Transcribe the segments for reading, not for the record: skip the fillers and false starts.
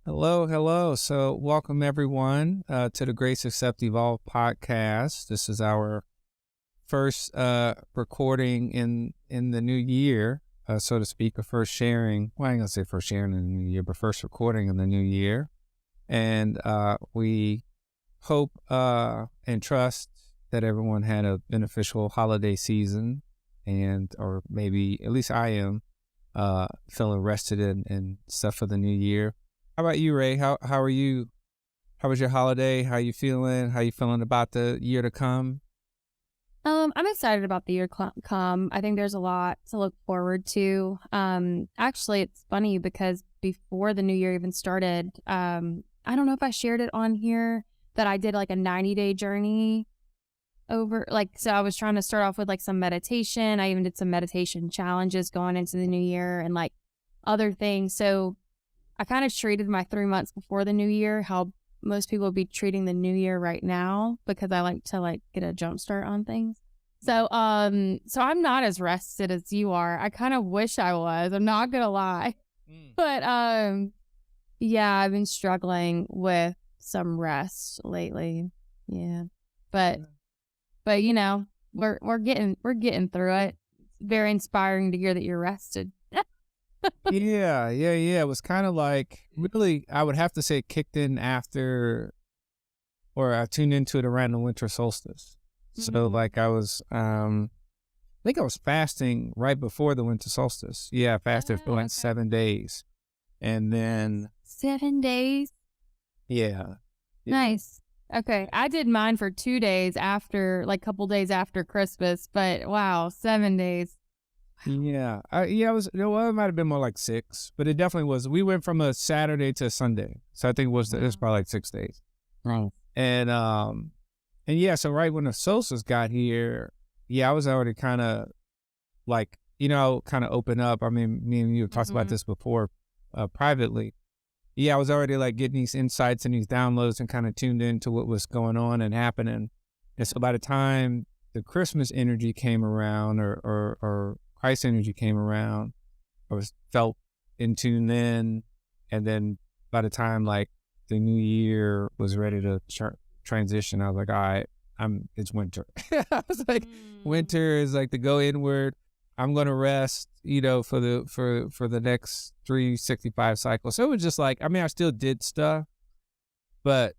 Hello, hello. So, welcome everyone to the Grace Accept Evolve podcast. This is our first recording in the new year, so to speak, or first sharing. Well, I ain't gonna say first sharing in the new year, but first recording in the new year. And we hope and trust that everyone had a beneficial holiday season, or maybe at least I am feeling rested and stuff for the new year. How about you, Ray? How are you? How was your holiday? How you feeling? How you feeling about the year to come? I'm excited about the year come. I think there's a lot to look forward to. Actually, it's funny because before the new year even started, I don't know if I shared it on here that I did like a 90-day journey so I was trying to start off with like some meditation. I even did some meditation challenges going into the new year and like other things. So I kind of treated my 3 months before the new year how most people would be treating the new year right now because I like to get a jump start on things. So I'm not as rested as you are. I kind of wish I was. I'm not gonna lie. But yeah, I've been struggling with some rest lately. Yeah. But you know, we're getting through it. It's very inspiring to hear that you're rested. Yeah. It was kind of like really, I would have to say it kicked in after, or I tuned into it around the winter solstice. So like I was, I think I was fasting right before the winter solstice. Yeah, I fasted for like 7 days. And then 7 days. Yeah. Nice. Okay. I did mine for 2 days after, like couple days after Christmas, but wow, 7 days. Yeah. It was, well, it might have been more like 6, but it definitely was. We went from a Saturday to a Sunday. So I think it was probably like 6 days. Right. And yeah, so right when the solstice got here, I was already kind of kind of open up. I mean, me and you have talked about this before privately. Yeah, I was already like getting these insights and these downloads and kind of tuned into what was going on and happening. And so by the time the Christmas energy came around or Christ energy came around, I was felt in tune then. And then by the time like the new year was ready to transition, I was like, all right, it's winter. I was like, winter is like to go inward. I'm going to rest, for the next 365 cycles. So it was just like, I mean, I still did stuff, but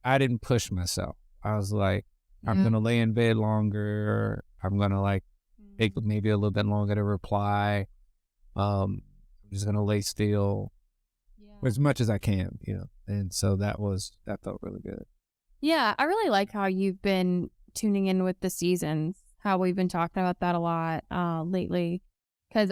I didn't push myself. I was like, I'm going to lay in bed longer. I'm going to take maybe a little bit longer to reply. I'm just going to lay still as much as I can, And so that felt really good. Yeah, I really like how you've been tuning in with the seasons, how we've been talking about that a lot lately. Because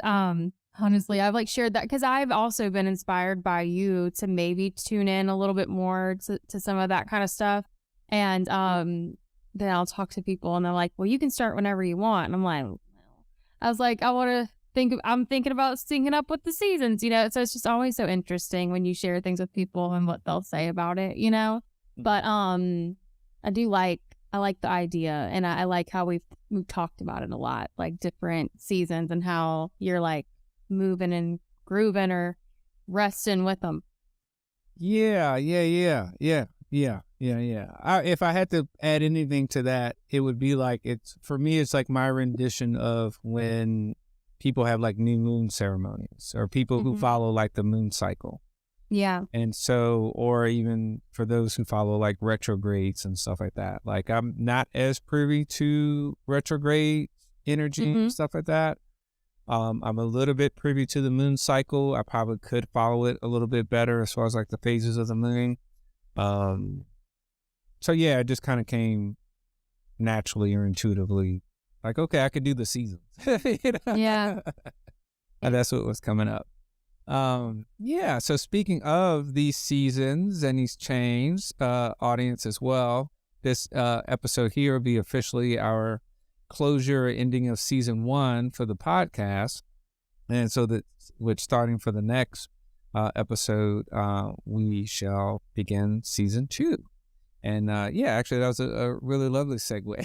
honestly, I've shared that because I've also been inspired by you to maybe tune in a little bit more to some of that kind of stuff. And then I'll talk to people and they're like, well, you can start whenever you want. And I'm like, well. I was like, I'm thinking about syncing up with the seasons, So it's just always so interesting when you share things with people and what they'll say about it, But I like the idea, and I like how we've talked about it a lot, like different seasons and how you're like moving and grooving or resting with them. Yeah. If I had to add anything to that, it would be for me, it's like my rendition of when people have like new moon ceremonies or people who follow like the moon cycle. Yeah. And so, or even for those who follow like retrogrades and stuff like that, like I'm not as privy to retrograde energy and stuff like that. I'm a little bit privy to the moon cycle. I probably could follow it a little bit better as far as like the phases of the moon. So yeah, it just kind of came naturally or intuitively like, okay, I could do the seasons. Yeah. And that's what was coming up. Yeah, so speaking of these seasons and these chains, audience as well, this episode here will be officially our closure ending of season 1 for the podcast. And so that with starting for the next episode, we shall begin season 2. And actually that was a really lovely segue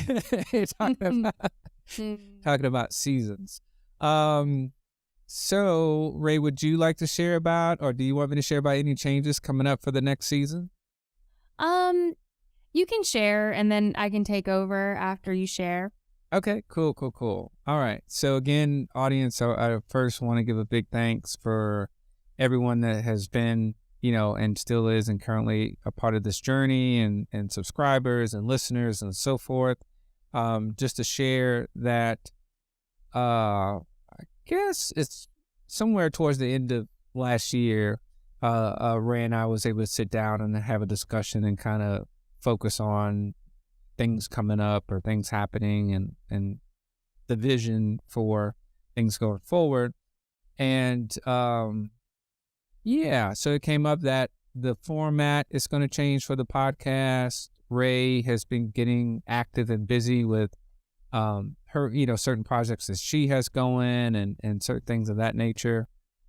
talking about seasons. So, Ray, would you like to share about, or do you want me to share about any changes coming up for the next season? Um, you can share and then I can take over after you share. Okay, cool. All right. So again, audience, I first want to give a big thanks for everyone that has been, and still is and currently a part of this journey, and subscribers and listeners and so forth. Just to share that, I guess it's somewhere towards the end of last year, Ray and I was able to sit down and have a discussion and kind of focus on things coming up or things happening, and the vision for things going forward. And so it came up that the format is going to change for the podcast. Ray has been getting active and busy with her, certain projects that she has going, and certain things of that nature.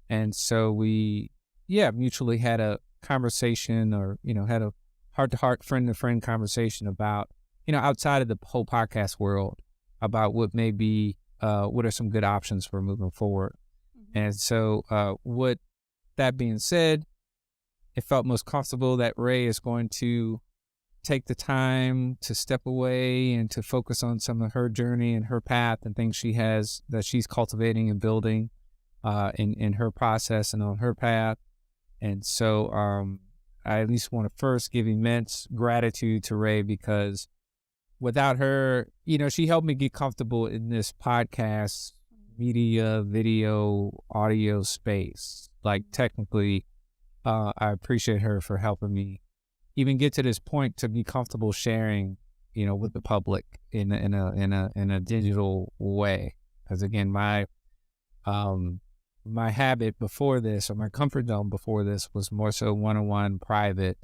And so we, mutually had a conversation, or, had a heart-to-heart, friend-to-friend conversation about, outside of the whole podcast world, about what may be, what are some good options for moving forward. Mm-hmm. And so with that being said, it felt most comfortable that Ray is going to take the time to step away and to focus on some of her journey and her path and things that she's cultivating and building in her process and on her path. And so I at least want to first give immense gratitude to Ray, because without her, she helped me get comfortable in this podcast, media, video, audio space. Like, technically, I appreciate her for helping me even get to this point to be comfortable sharing, with the public in a digital way. Because again, my habit before this, or my comfort zone before this, was more so one-on-one, private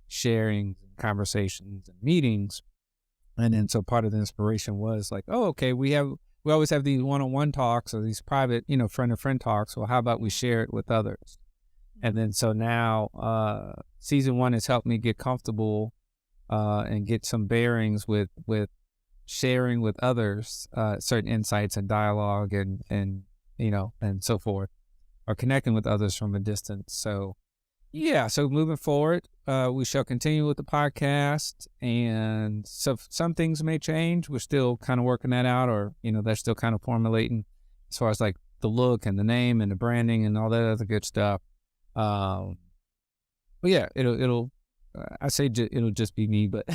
sharing, conversations, and meetings. And then so part of the inspiration was like, oh, okay, we always have these one-on-one talks or these private, friend-to-friend talks. Well, how about we share it with others? And then so now season 1 has helped me get comfortable and get some bearings with sharing with others certain insights and dialogue and so forth, or connecting with others from a distance. So so moving forward, we shall continue with the podcast, and so some things may change. We're still kind of working that out, or they're still kind of formulating as far as like the look and the name and the branding and all that other good stuff. But yeah, it'll I say it'll just be me, but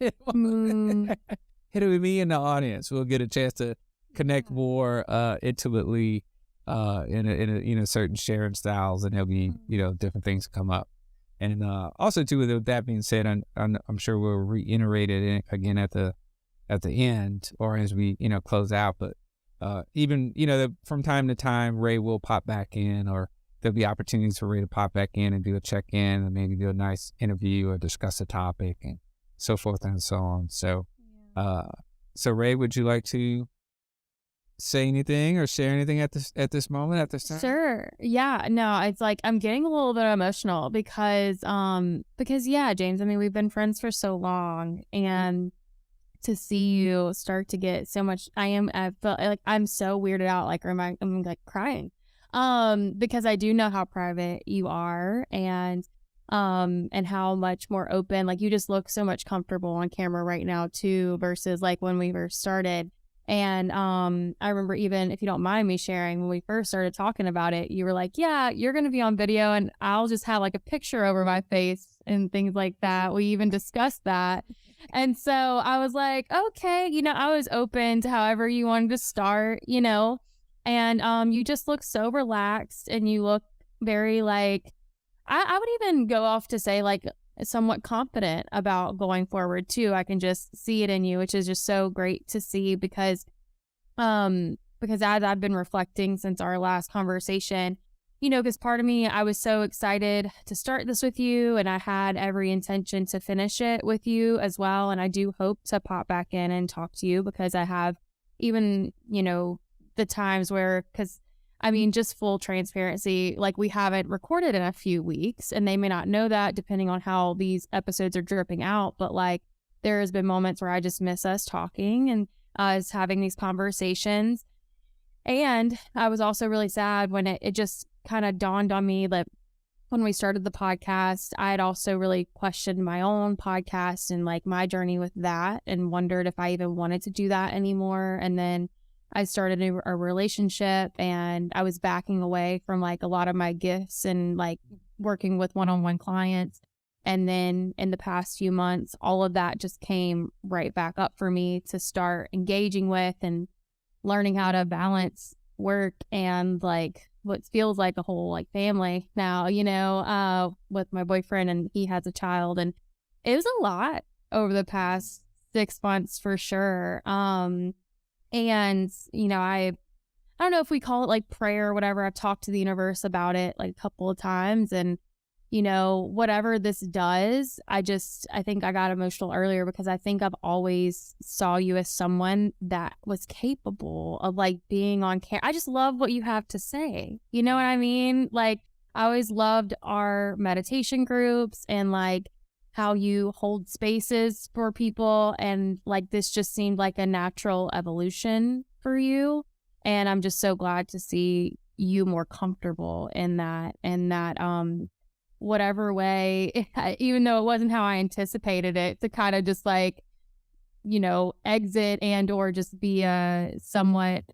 it'll be me and the audience. We'll get a chance to connect more intimately in a certain sharing styles, and there'll be different things come up. And also too, with that being said, I'm sure we'll reiterate it again at the end, or as we close out. But even from time to time, Ray will pop back in, or there'll be opportunities for Ray to pop back in and do a check-in and maybe do a nice interview or discuss a topic and so forth and so on. So, so Ray, would you like to say anything or share anything at this moment, at this time? Sure. Yeah. No, it's like I'm getting a little bit emotional because yeah, James, I mean, we've been friends for so long, and to see you start to get so much, I feel like I'm so weirded out, like I'm like crying. Because I do know how private you are, and how much more open, like you just look so much comfortable on camera right now too, versus like when we first started. And I remember, even if you don't mind me sharing, when we first started talking about it, you were like, yeah, you're going to be on video and I'll just have like a picture over my face and things like that. We even discussed that. And so I was like, okay, I was open to however you wanted to start, and you just look so relaxed, and you look very like, I would even go off to say like somewhat confident about going forward too. I can just see it in you, which is just so great to see, because as I've been reflecting since our last conversation, because part of me, I was so excited to start this with you, and I had every intention to finish it with you as well. And I do hope to pop back in and talk to you, because I have even, the times where, because I mean, just full transparency, like we haven't recorded in a few weeks, and they may not know that depending on how these episodes are dripping out, but like there has been moments where I just miss us talking and us having these conversations. And I was also really sad when it just kind of dawned on me that when we started the podcast, I had also really questioned my own podcast and like my journey with that and wondered if I even wanted to do that anymore. And then I started a relationship and I was backing away from like a lot of my gifts and like working with one-on-one clients. And then in the past few months, all of that just came right back up for me to start engaging with and learning how to balance work and like what feels like a whole like family now, with my boyfriend, and he has a child, and it was a lot over the past 6 months for sure. And I don't know if we call it like prayer or whatever. I've talked to the universe about it like a couple of times, and whatever this does, I think I got emotional earlier because I think I've always saw you as someone that was capable of like being on camera. I just love what you have to say. You know what I mean? Like, I always loved our meditation groups and like how you hold spaces for people. And like, this just seemed like a natural evolution for you. And I'm just so glad to see you more comfortable in that, whatever way, even though it wasn't how I anticipated it, to kind of just like, exit and or just be a somewhat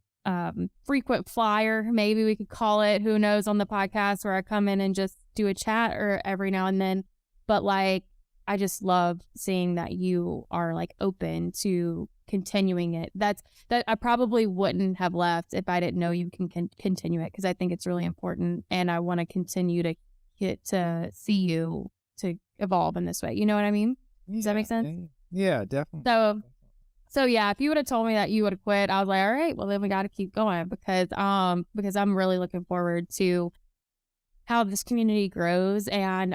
frequent flyer, maybe we could call it, who knows, on the podcast, where I come in and just do a chat or every now and then. But like, I just love seeing that you are like open to continuing it. That I probably wouldn't have left if I didn't know you can continue it, because I think it's really important and I want to continue to get to see you to evolve in this way. You know what I mean? Does that make sense? Yeah, definitely. So yeah, if you would have told me that you would have quit, I was like, all right, well then we got to keep going, because I'm really looking forward to how this community grows and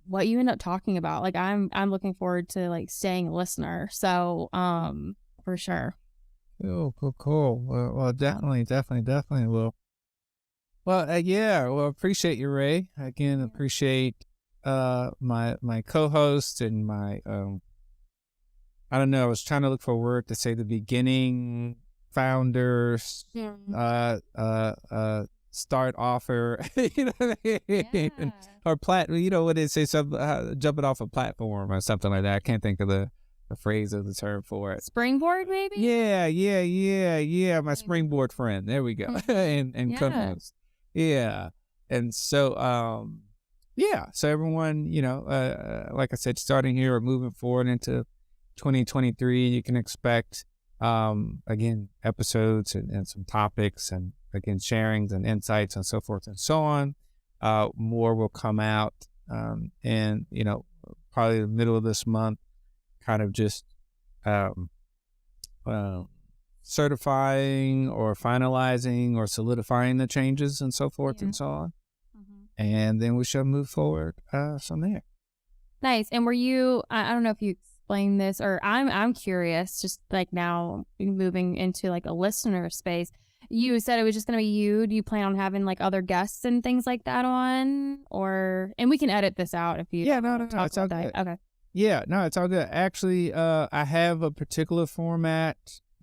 what you end up talking about. Like, I'm looking forward to like staying a listener. So for sure. Cool. Well, definitely will. Well, yeah. Well, appreciate you, Ray. Again, appreciate my co-host and my I don't know. I was trying to look for a word to say the beginning founders, start offer, you know what I mean? Yeah. Or what they say, some jumping off a platform or something like that. I can't think of the phrase or the term for it. Springboard, maybe? Yeah. My springboard friend. There we go. and co-host. Yeah. And so, so everyone, like I said, starting here or moving forward into 2023, you can expect, again, episodes and some topics and, again, sharings and insights and so forth and so on. More will come out, and, probably the middle of this month, kind of just certifying or finalizing or solidifying the changes and so forth and so on. And then we shall move forward from there. Nice. And were you, I don't know if you explained this, or I'm curious, just like now moving into like a listener space, you said it was just going to be you. Do you plan on having like other guests and things like that on? And we can edit this out if you. Yeah, no, it's all good. Okay. Yeah, no, it's all good. Actually, I have a particular format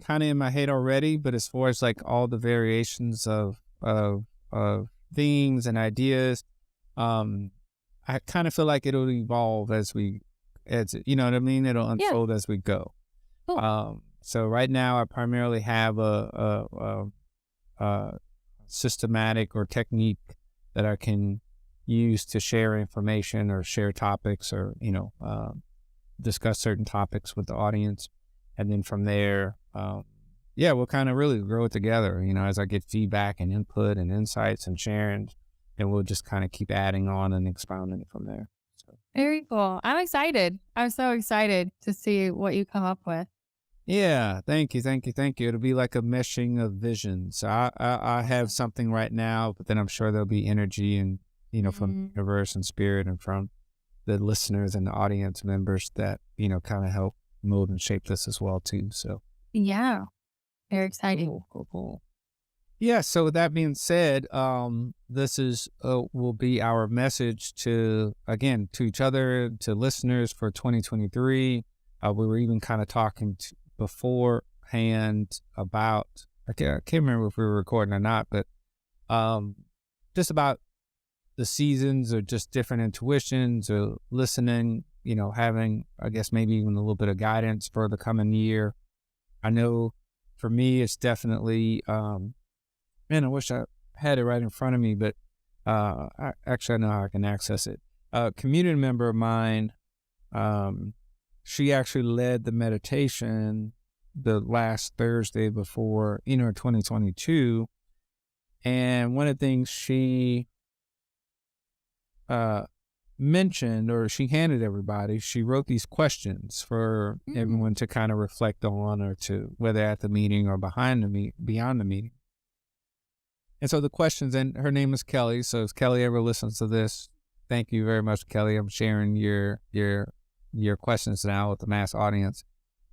kind of in my head already, but as far as like all the variations of themes and ideas, I kind of feel like it'll evolve as you know what I mean? It'll unfold as we go. Cool. So right now I primarily have a systematic or technique that I can use to share information or share topics or, discuss certain topics with the audience. And then from there, we'll kind of really grow it together, as I get feedback and input and insights and sharing, and we'll just kind of keep adding on and expounding from there. So. Very cool. I'm excited. I'm so excited to see what you come up with. Yeah, thank you. It'll be like a meshing of visions. I have something right now, but then I'm sure there'll be energy and, from the universe and spirit and from the listeners and the audience members that, kind of help mold and shape this as well too. So yeah, very exciting. Cool. Yeah. So with that being said, this is will be our message to each other, to listeners for 2023. We were even kind of talking beforehand about, can't remember if we were recording or not, but just about the seasons or just different intuitions or listening, having, I guess, maybe even a little bit of guidance for the coming year. I know for me, it's definitely, man, I wish I had it right in front of me, but I know how I can access it. A community member of mine, she actually led the meditation the last Thursday before, 2022. And one of the things she mentioned, or she handed everybody, she wrote these questions for everyone to kind of reflect on, or to, whether at the meeting or beyond the meeting. And so the questions, and her name is Kelly. So if Kelly ever listens to this, thank you very much, Kelly. I'm sharing your questions now with the mass audience.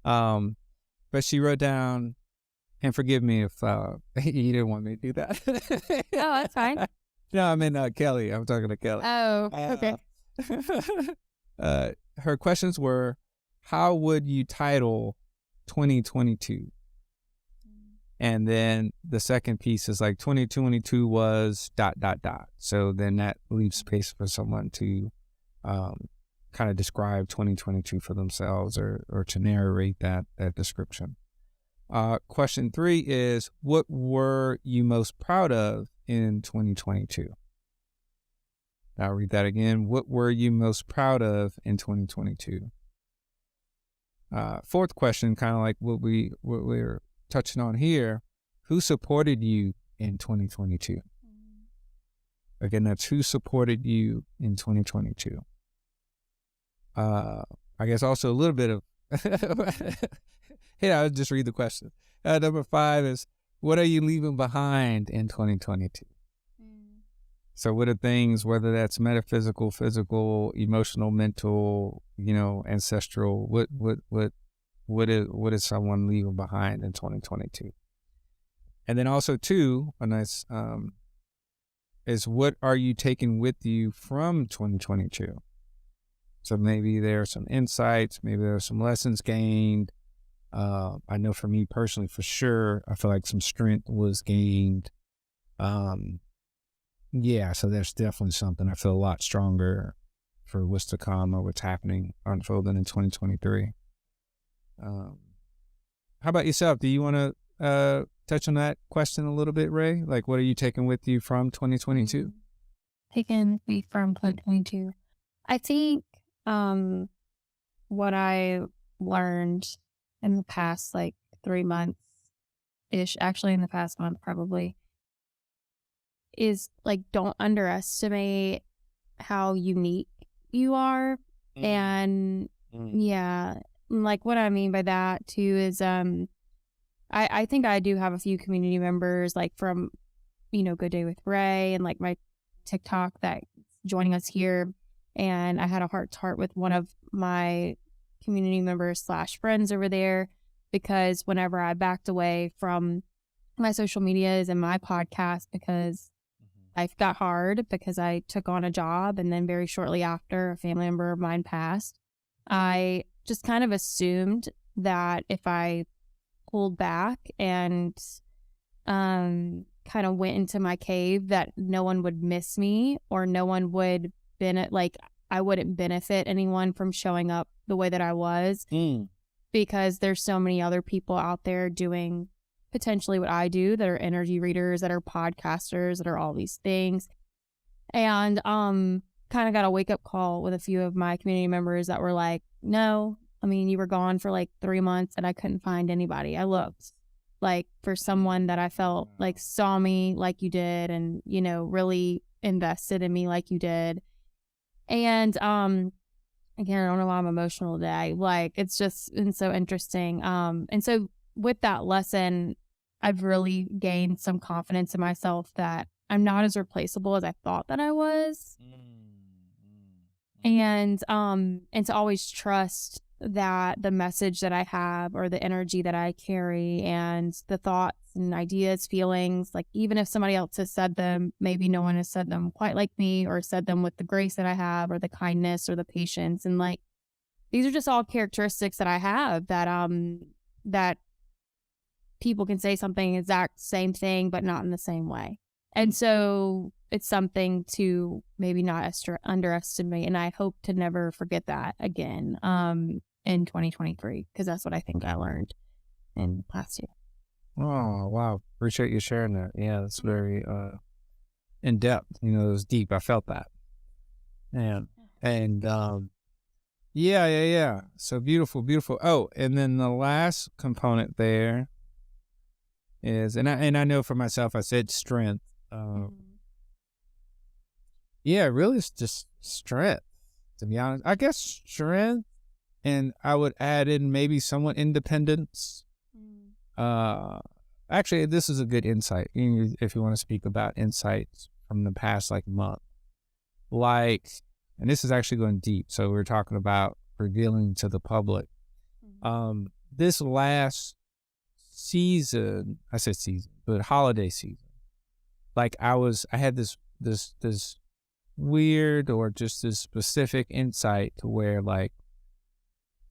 But she wrote down, and forgive me if you didn't want me to do that. Oh, that's fine. No, I mean Kelly. I'm talking to Kelly. Oh, okay. Her questions were, how would you title 2022? And then the second piece is like 2022 was ... So then that leaves space for someone to kind of describe 2022 for themselves, or to narrate that description. Question 3 is, what were you most proud of in 2022? I'll read that again. What were you most proud of in 2022? Fourth question, kind of like what we're touching on here. Who supported you in 2022? Again, that's who supported you in 2022. I guess also a little bit of, I'll just read the question. Number 5 is, what are you leaving behind in 2022? So what are things, whether that's metaphysical, physical, emotional, mental, ancestral, what is someone leaving behind in 2022? And then also 2, a nice, is what are you taking with you from 2022? So maybe there are some insights, maybe there are some lessons gained. I know for me personally, for sure, I feel like some strength was gained. So there's definitely something. I feel a lot stronger for what's to come, or what's happening, unfolding in 2023. How about yourself? Do you want to touch on that question a little bit, Ray? Like, what are you taking with you from 2022? Taking with me from 2022. I think what I learned in the past 3 months-ish, actually in the past month probably, is don't underestimate how unique you are. And what I mean by that too is I think I do have a few community members from Good Day with Ray and my TikTok that's joining us here. And I had a heart-to-heart with one of my community members / friends over there, because whenever I backed away from my social medias and my podcast, because life got hard, because I took on a job, and then very shortly after, a family member of mine passed, I just kind of assumed that if I pulled back and kind of went into my cave, that no one would miss me, or no one would I wouldn't benefit anyone from showing up the way that I was, because there's so many other people out there doing potentially what I do, that are energy readers, that are podcasters, that are all these things. And kind of got a wake-up call with a few of my community members that were like, no, I mean, you were gone for 3 months and I couldn't find anybody. I looked for someone that I felt saw me like you did, and really invested in me like you did. And again, I don't know why I'm emotional today. It's just been so interesting. And so with that lesson, I've really gained some confidence in myself that I'm not as replaceable as I thought that I was. And to always trust that the message that I have, or the energy that I carry, and the thoughts and ideas, feelings, even if somebody else has said them, maybe no one has said them quite like me, or said them with the grace that I have, or the kindness, or the patience. And these are just all characteristics that I have that people can say something exact same thing, but not in the same way. And so it's something to maybe not underestimate. And I hope to never forget that again in 2023, because that's what I think I learned in last year. Oh, wow. Appreciate you sharing that. Yeah, that's very in depth. You know, it was deep. I felt that. And yeah. So beautiful, beautiful. Oh, and then the last component there is, and I know for myself, I said strength. Yeah, really, it's just strength. To be honest, I guess strength, and I would add in maybe somewhat independence. Actually, this is a good insight if you want to speak about insights from the past like month. Like, and this is actually going deep. So we're talking about revealing to the public. This last season, I said season, but holiday season. Like I had this weird or just this specific insight to where like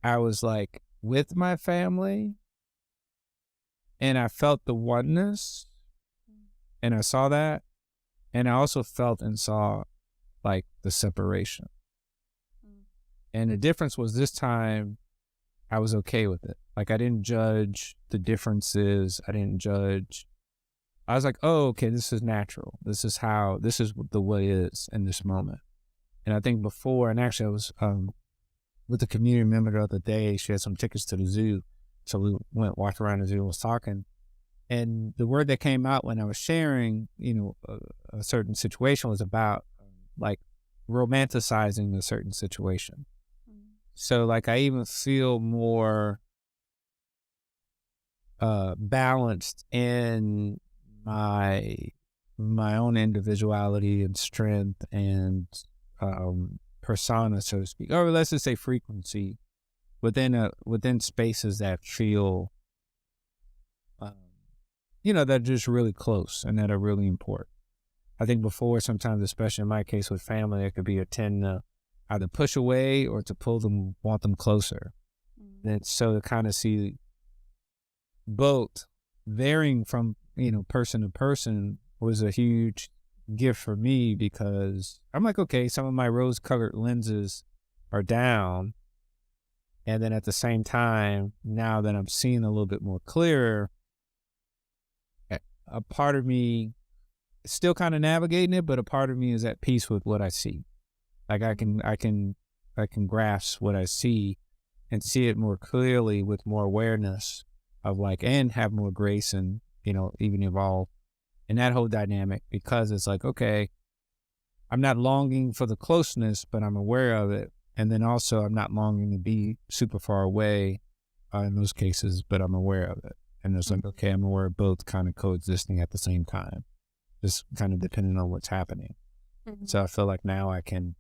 I was like with my family and I felt the oneness and I saw that, and I also felt and saw like the separation. And the difference was this time I was okay with it. Like I didn't judge the differences. I didn't judge. I was like, oh, okay, this is natural. This is the way it is in this moment. And I think before, and actually I was with a community member the other day, she had some tickets to the zoo. So we walked around the zoo and was talking. And the word that came out when I was sharing, you know, a certain situation was about like romanticizing a certain situation. So like I even feel more balanced in my own individuality and strength and persona, so to speak, or let's just say frequency within spaces that feel you know, that are just really close and that are really important. I think before, sometimes, especially in my case with family, it could be a tend to either push away or to pull them, want them closer. And so to kind of see both varying from, you know, person to person was a huge gift for me, because I'm like, okay, some of my rose-colored lenses are down. And then at the same time, now that I'm seeing a little bit more clearer, a part of me is still kind of navigating it, but a part of me is at peace with what I see. Like I can grasp what I see and see it more clearly with more awareness of like, and have more grace and, you know, even evolve in that whole dynamic, because it's like, okay, I'm not longing for the closeness, but I'm aware of it. And then also I'm not longing to be super far away in those cases, but I'm aware of it. And it's like, okay, I'm aware of both kind of coexisting at the same time, just kind of depending on what's happening. So I feel like now I can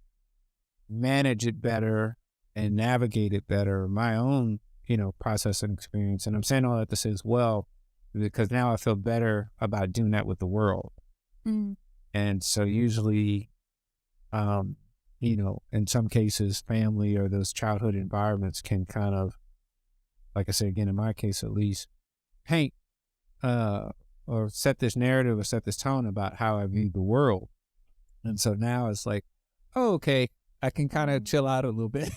manage it better and navigate it better, my own, you know, process and experience. And I'm saying all that to say as well, because now I feel better about doing that with the world. And so usually, you know, in some cases, family or those childhood environments can kind of, like I said, again, in my case at least, paint or set this narrative or set this tone about how I view the world. And so now it's like, oh, okay, I can kind of chill out a little bit.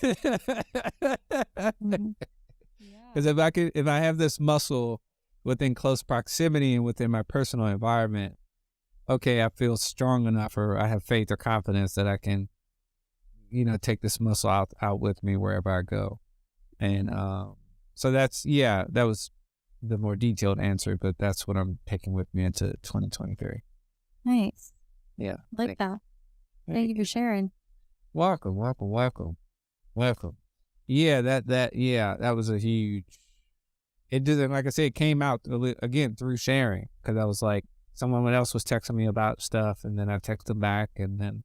Because if I have this muscle within close proximity and within my personal environment, okay, I feel strong enough, or I have faith or confidence that I can, you know, take this muscle out with me wherever I go. And so that was the more detailed answer, but that's what I'm taking with me into 2023. Nice. Yeah. Like that. Thank you for sharing. Welcome. Yeah, that was a huge, it didn't, like I said, it came out again through sharing, because I was like, someone else was texting me about stuff, and then I texted back, and then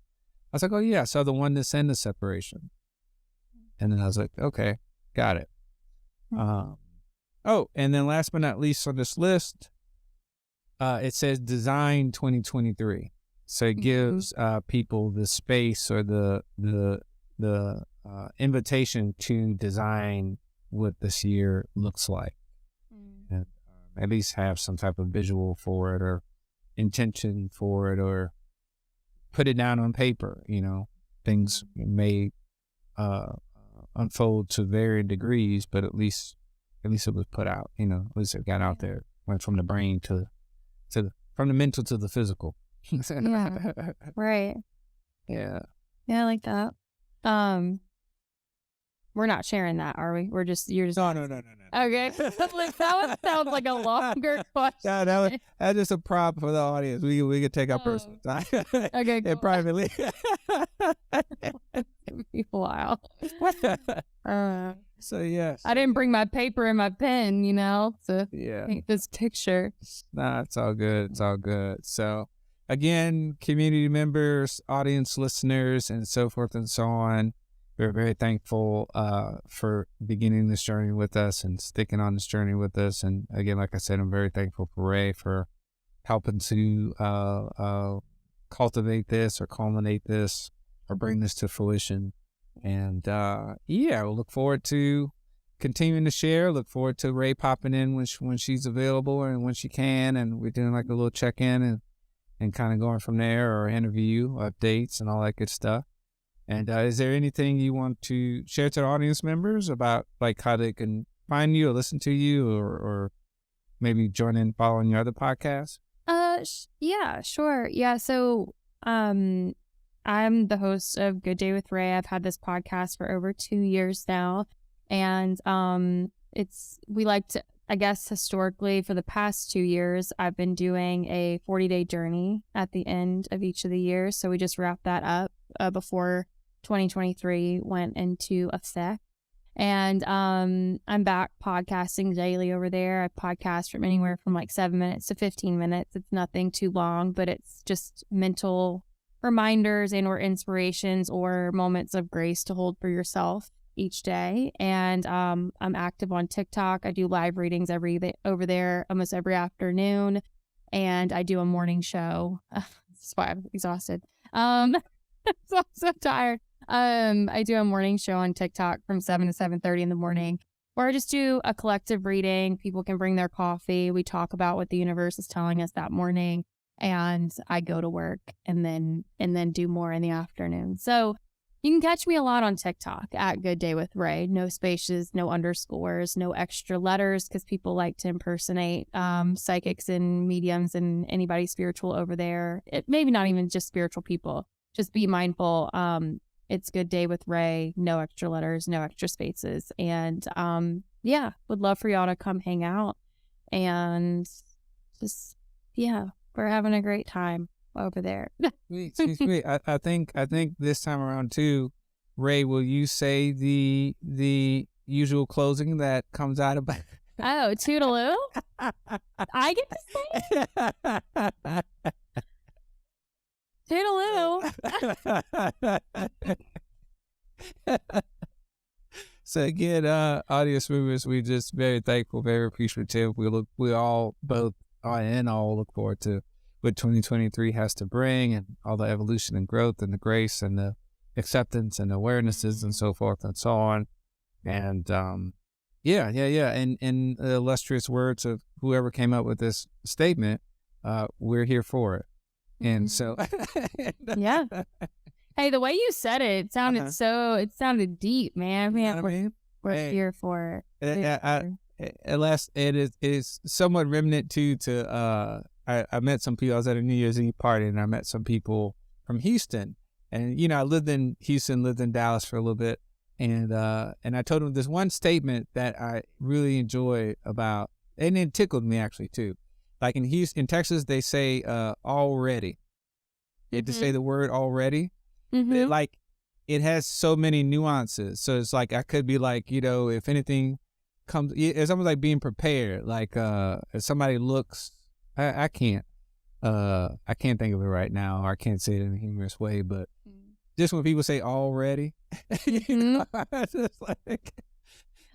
I was like, oh yeah, I saw the oneness and the separation. And then I was like, okay, got it. Oh, and then last but not least on this list, it says Design 2023. So it gives people the space or the invitation to design what this year looks like. And at least have some type of visual for it or intention for it, or put it down on paper. Things may unfold to varying degrees, but at least it was put out. At least it got out there, went from the brain from the mental to the physical. Yeah. Right. Yeah. Yeah, I like that. We're not sharing that, are we? You're just. No. Okay. That one sounds like a longer question. Yeah, that's just a prop for the audience. We could take our personal time. Okay, cool. And privately. Be a while. So yes. I didn't bring my paper and my pen, to paint this picture. Nah, it's all good. It's all good. So again, community members, audience listeners, and so forth and so on, we're very thankful for beginning this journey with us and sticking on this journey with us. And again, like I said, I'm very thankful for Ray for helping to cultivate this or culminate this or bring this to fruition. And we'll look forward to continuing to share. Look forward to Ray popping in when she's available and when she can. And we're doing like a little check-in and kind of going from there, or interview updates and all that good stuff. And is there anything you want to share to the audience members about like how they can find you or listen to you, or maybe join in following your other podcasts? Yeah, sure. Yeah. So, I'm the host of Good Day with Ray. I've had this podcast for over 2 years now. And we like to, I guess, historically for the past 2 years, I've been doing a 40-day journey at the end of each of the years. So we just wrapped that up before 2023 went into effect. And I'm back podcasting daily over there. I podcast from anywhere from like 7 minutes to 15 minutes. It's nothing too long, but it's just mental reminders and or inspirations or moments of grace to hold for yourself each day. And I'm active on TikTok. I do live readings over there almost every afternoon, and I do a morning show. That's why I'm exhausted. So I'm so tired. I do a morning show on TikTok from 7 to 7:30 in the morning, where I just do a collective reading. People can bring their coffee. We talk about what the universe is telling us that morning, and I go to work and then do more in the afternoon. So you can catch me a lot on TikTok at Good Day with Ray. No spaces, no underscores, no extra letters, because people like to impersonate psychics and mediums and anybody spiritual over there. Maybe not even just spiritual people. Just be mindful. It's Good Day with Ray. No extra letters, no extra spaces. And would love for y'all to come hang out. And just, we're having a great time over there. Sweet. I think this time around too, Ray, will you say the usual closing that comes out of Oh, toodaloo? I get to say it? Toodaloo. So again, audience members, we're just very thankful, very appreciative. We all look forward to what 2023 has to bring, and all the evolution and growth and the grace and the acceptance and awarenesses and so forth and so on. And And in the illustrious words of whoever came up with this statement, we're here for it. And so, yeah. Hey, the way you said it sounded it sounded deep, man. We're here for it. At last, it is somewhat remnant to I met some people. I was at a New Year's Eve party, and I met some people from Houston. And I lived in Houston, lived in Dallas for a little bit, and I told them this one statement that I really enjoy about, and it tickled me actually too. Like in Texas, they say already. You have to say the word already. Mm-hmm. Like it has so many nuances. So it's like I could be like, if anything comes, it's almost like being prepared. Like if somebody looks, I can't think of it right now, or I can't say it in a humorous way, but just when people say already, it's just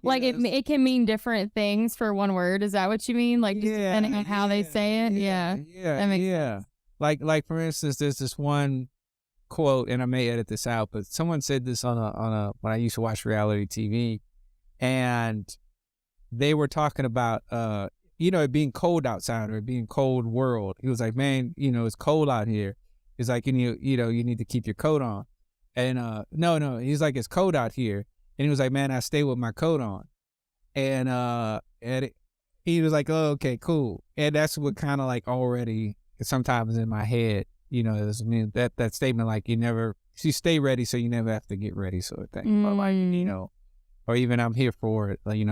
like it can mean different things for one word. Is that what you mean? Like depending on how they say it? Yeah. That makes sense. Like for instance, there's this one quote, and I may edit this out, but someone said this on a when I used to watch reality TV, and they were talking about it being cold outside or it being cold world. He was like, man, it's cold out here. He's like, you need to keep your coat on. And no, he's like, it's cold out here. And he was like, man, I stay with my coat on. And he was like, oh, okay, cool. And that's what kind of like already sometimes in my head, that statement, like you stay ready so you never have to get ready, sort of thing. Or like, or even I'm here for it. Like,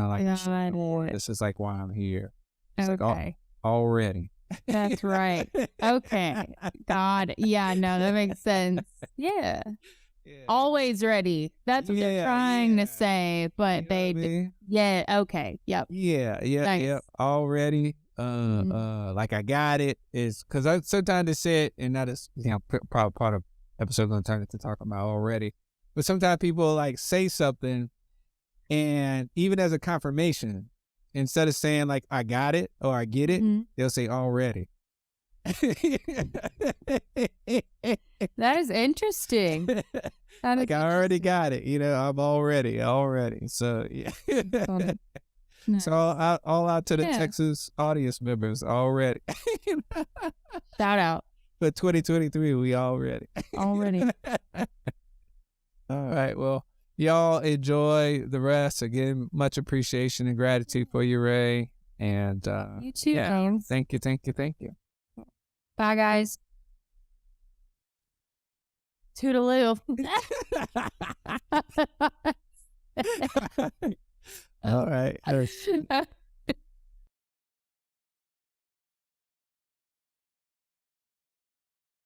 this is like why I'm here. It's Okay. like already. That's right. Okay. God. Yeah, no, that makes sense. Yeah. Always ready. That's what they're trying to say, but yeah, okay. Yep. Yeah. Nice. Yeah. Already. Like I got it is because sometimes they said, and that is, probably part of episode going to turn it to talk about already. But sometimes people like say something, and even as a confirmation, instead of saying like I got it or I get it, they'll say already. That is interesting. Like I already got it, I'm already. So yeah. Nice. So all out to the Texas audience members already. Shout out. For 2023, we already. Already. All right. Well, y'all enjoy the rest. Again, much appreciation and gratitude for you, Ray. And you too, James. Thank you. Bye, guys. Toodaloo. All right.